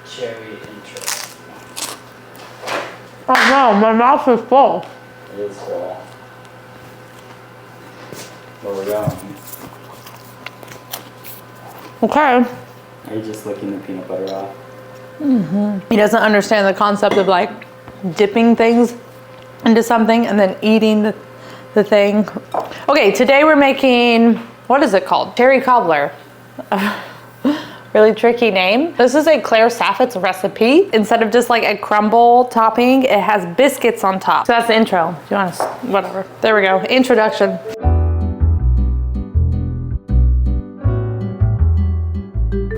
cherry intro. Oh no, my mouth is full. It is full. Where we're going. Okay. Are you just licking the peanut butter off? Mm-hmm. He doesn't understand the concept of like dipping things into something and then eating the thing. Okay, today we're making, what is it called? Cherry Cobbler. Really tricky name. This is a Claire Saffitz recipe. Instead of just like a crumble topping, it has biscuits on top. So that's the intro. Do you want to, whatever. There we go, introduction.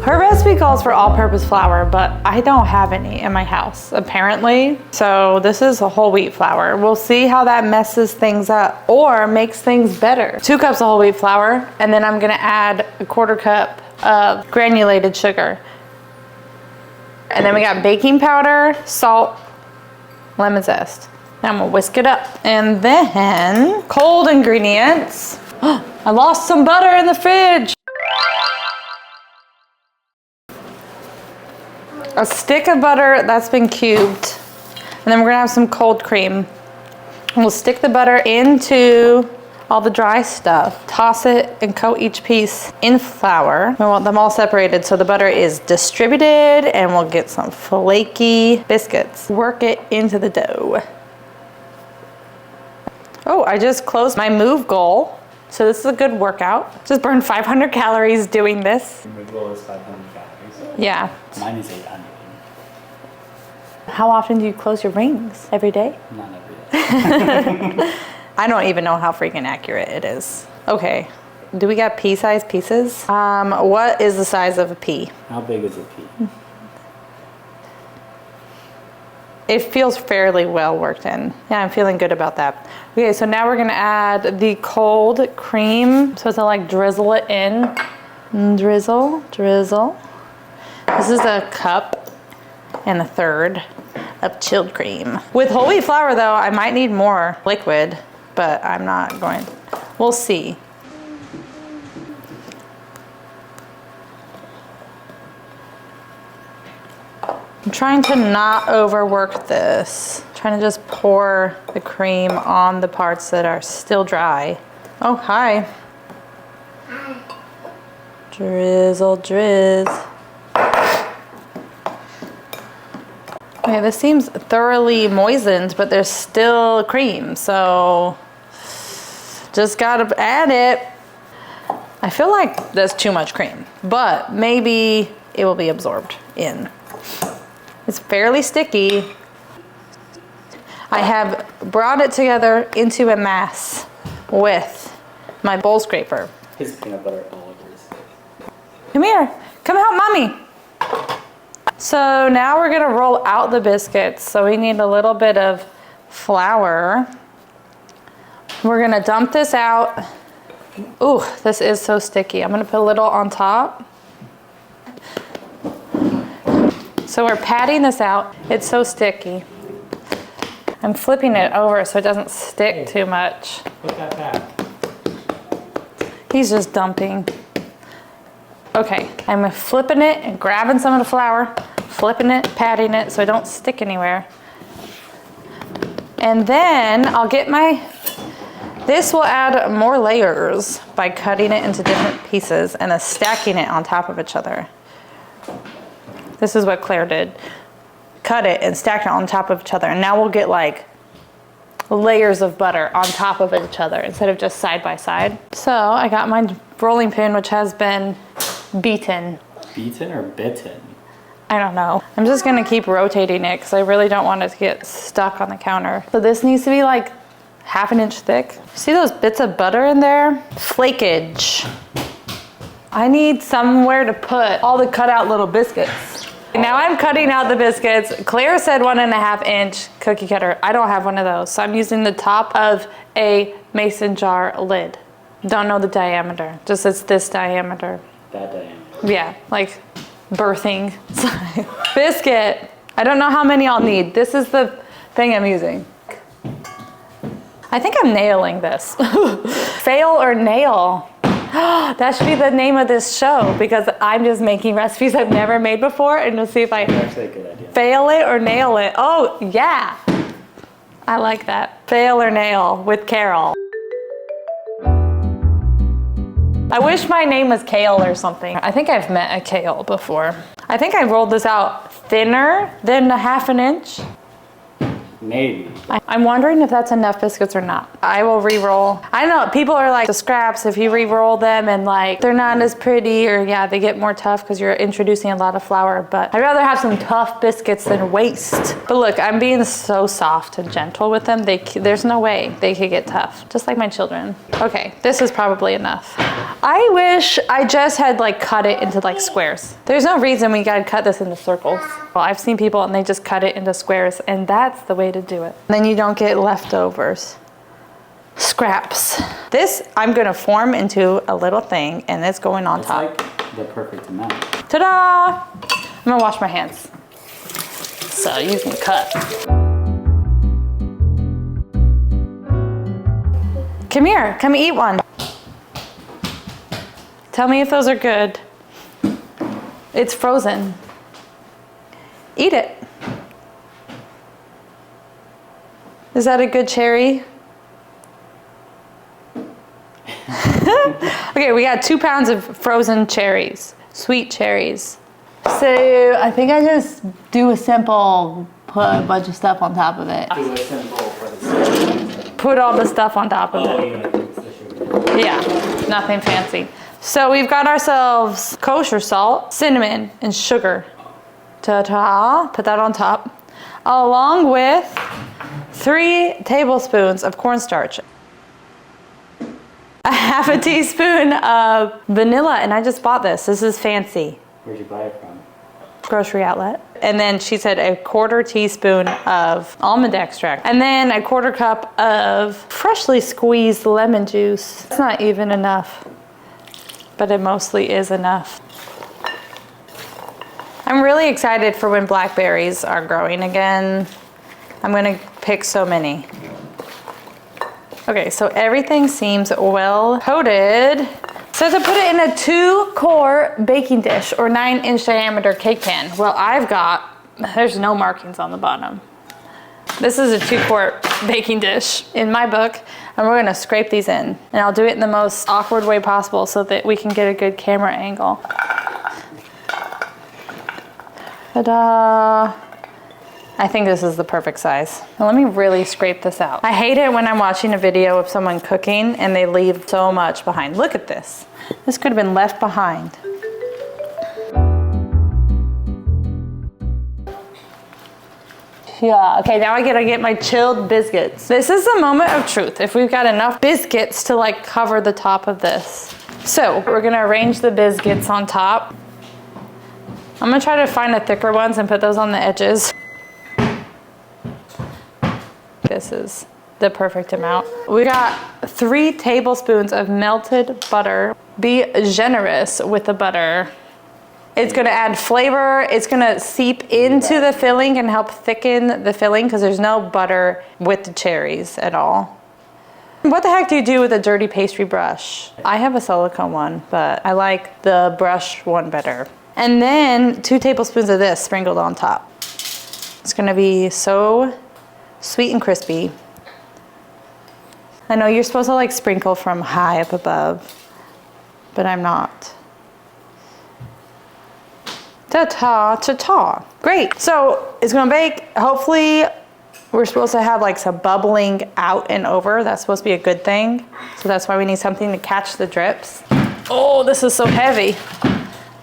Her recipe calls for all-purpose flour, but I don't have any in my house, apparently. So this is a whole wheat flour. We'll see how that messes things up or makes things better. 2 cups of whole wheat flour, and then I'm gonna add a 1/4 cup of granulated sugar. And then we got baking powder, salt, lemon zest. Now I'm gonna whisk it up. And then cold ingredients. I lost some butter in the fridge. A stick of butter that's been cubed. And then we're gonna have some cold cream. We'll stick the butter into all the dry stuff, toss it and coat each piece in flour. We want them all separated so the butter is distributed, and we'll get some flaky biscuits. Work it into the dough. Oh, I just closed my move goal. So this is a good workout. Just burned 500 calories doing this. Your move goal is 500 calories. Yeah. Mine is 800. How often do you close your rings? Every day? Not every day. I don't even know how freaking accurate it is. Okay, do we got pea-sized pieces? What is the size of a pea? How big is a pea? It feels fairly well worked in. Yeah, I'm feeling good about that. Okay, so now we're gonna add the cold cream. So to like drizzle it in. Drizzle, drizzle. This is a 1.5 cups of chilled cream. With whole wheat flour though, I might need more liquid, but I'm not going, we'll see. I'm trying to not overwork this. I'm trying to just pour the cream on the parts that are still dry. Oh, hi. Hi. Drizzle, drizz. Okay, this seems thoroughly moistened, but there's still cream, so just gotta add it. I feel like there's too much cream, but maybe it will be absorbed in. It's fairly sticky. I have brought it together into a mass with my bowl scraper. His peanut butter all over his face. Come here, come help mommy. So now we're gonna roll out the biscuits. So we need a little bit of flour. We're gonna dump this out. Ooh, this is so sticky. I'm gonna put a little on top. So we're patting this out. It's so sticky. I'm flipping it over so it doesn't stick too much. Put that back. He's just dumping. Okay, I'm flipping it and grabbing some of the flour, flipping it, patting it so it don't stick anywhere. And then I'll get this will add more layers by cutting it into different pieces and then stacking it on top of each other. This is what Claire did. Cut it and stack it on top of each other. And now we'll get like layers of butter on top of each other instead of just side by side. So I got my rolling pin, which has been beaten. Beaten or bitten? I don't know. I'm just gonna keep rotating it because I really don't want it to get stuck on the counter. So this needs to be like 1/2 inch thick. See those bits of butter in there? Flakage. I need somewhere to put all the cut out little biscuits. Now I'm cutting out the biscuits. Claire said 1.5 inch cookie cutter. I don't have one of those. So I'm using the top of a mason jar lid. Don't know the diameter, just it's this diameter. That diameter. Yeah, like birthing. Biscuit. I don't know how many I'll need. This is the thing I'm using. I think I'm nailing this. Fail or nail. That should be the name of this show because I'm just making recipes I've never made before and we'll see if I That's actually a good idea. fail it or nail it. Oh, yeah. I like that. Fail or nail with Carol. I wish my name was Kale or something. I think I've met a Kale before. I think I rolled this out thinner than a ½ an inch. Maybe. I'm wondering if that's enough biscuits or not. I will re-roll. I don't know, people are like the scraps, if you re-roll them and like they're not as pretty or yeah, they get more tough because you're introducing a lot of flour, but I'd rather have some tough biscuits than waste. But look, I'm being so soft and gentle with them. There's no way they could get tough, just like my children. Okay, this is probably enough. I wish I just had like cut it into like squares. There's no reason we gotta cut this into circles. Well, I've seen people and they just cut it into squares and that's the way to do it. Then you don't get leftovers. Scraps. This I'm gonna form into a little thing and it's going on top. It's like the perfect amount. Ta-da! I'm gonna wash my hands so you can cut. Come here, come eat one. Tell me if those are good. It's frozen. Eat it. Is that a good cherry? Okay, we got 2 pounds of frozen cherries, sweet cherries. So I think I just do a simple, put a bunch of stuff on top of it. Do a simple for the Put all the stuff on top of Oh, it. you know, it's the sugar. Yeah, nothing fancy. So we've got ourselves kosher salt, cinnamon, and sugar. Ta-ta, put that on top. Along with 3 tablespoons of cornstarch. A ½ teaspoon of vanilla, and I just bought this. This is fancy. Where'd you buy it from? Grocery outlet. And then she said a 1/4 teaspoon of almond extract. And then a 1/4 cup of freshly squeezed lemon juice. It's not even enough, but it mostly is enough. I'm really excited for when blackberries are growing again. I'm gonna pick so many. Okay, so everything seems well coated. So to put it in a 2-quart baking dish or 9-inch diameter cake pan. Well, there's no markings on the bottom. This is a 2-quart baking dish in my book, and we're gonna scrape these in. And I'll do it in the most awkward way possible so that we can get a good camera angle. Ta-da! I think this is the perfect size. Now let me really scrape this out. I hate it when I'm watching a video of someone cooking and they leave so much behind. Look at this. This could have been left behind. Yeah, okay, now I gotta get my chilled biscuits. This is the moment of truth. If we've got enough biscuits to like cover the top of this. So we're gonna arrange the biscuits on top. I'm gonna try to find the thicker ones and put those on the edges. This is the perfect amount. We got 3 tablespoons of melted butter. Be generous with the butter. It's gonna add flavor. It's gonna seep into the filling and help thicken the filling because there's no butter with the cherries at all. What the heck do you do with a dirty pastry brush? I have a silicone one, but I like the brush one better. And then 2 tablespoons of this sprinkled on top. It's gonna be so sweet and crispy. I know you're supposed to like sprinkle from high up above, but I'm not. Ta-ta, ta-ta. Great, so it's gonna bake. Hopefully we're supposed to have like some bubbling out and over. That's supposed to be a good thing. So that's why we need something to catch the drips. Oh, this is so heavy.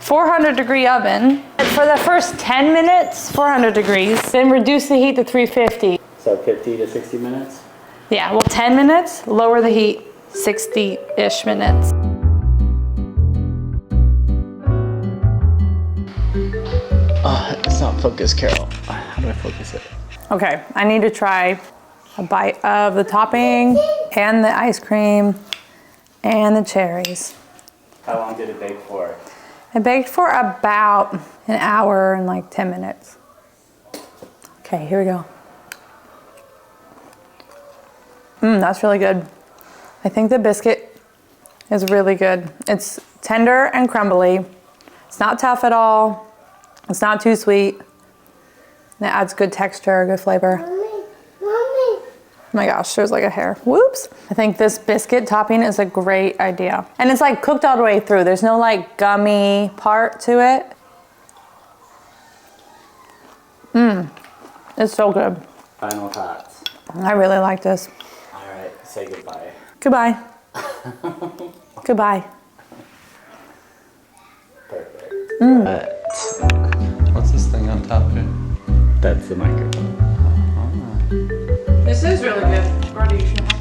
400-degree oven. For the first 10 minutes, 400 degrees, then reduce the heat to 350. So 50 to 60 minutes? Yeah, well, 10 minutes, lower the heat, 60-ish minutes. It's not focused, Carol. How do I focus it? Okay, I need to try a bite of the topping and the ice cream and the cherries. How long did it bake for? I baked for about an hour and like 10 minutes. Okay, here we go. That's really good. I think the biscuit is really good. It's tender and crumbly. It's not tough at all. It's not too sweet. And it adds good texture, good flavor. Mommy. Oh my gosh, there's like a hair. Whoops. I think this biscuit topping is a great idea. And it's like cooked all the way through. There's no like gummy part to it. It's so good. Final thoughts. I really like this. All right, say goodbye. Goodbye. Goodbye. Perfect. What's this thing on top here? That's the microphone. This is really good. Gordy, you should have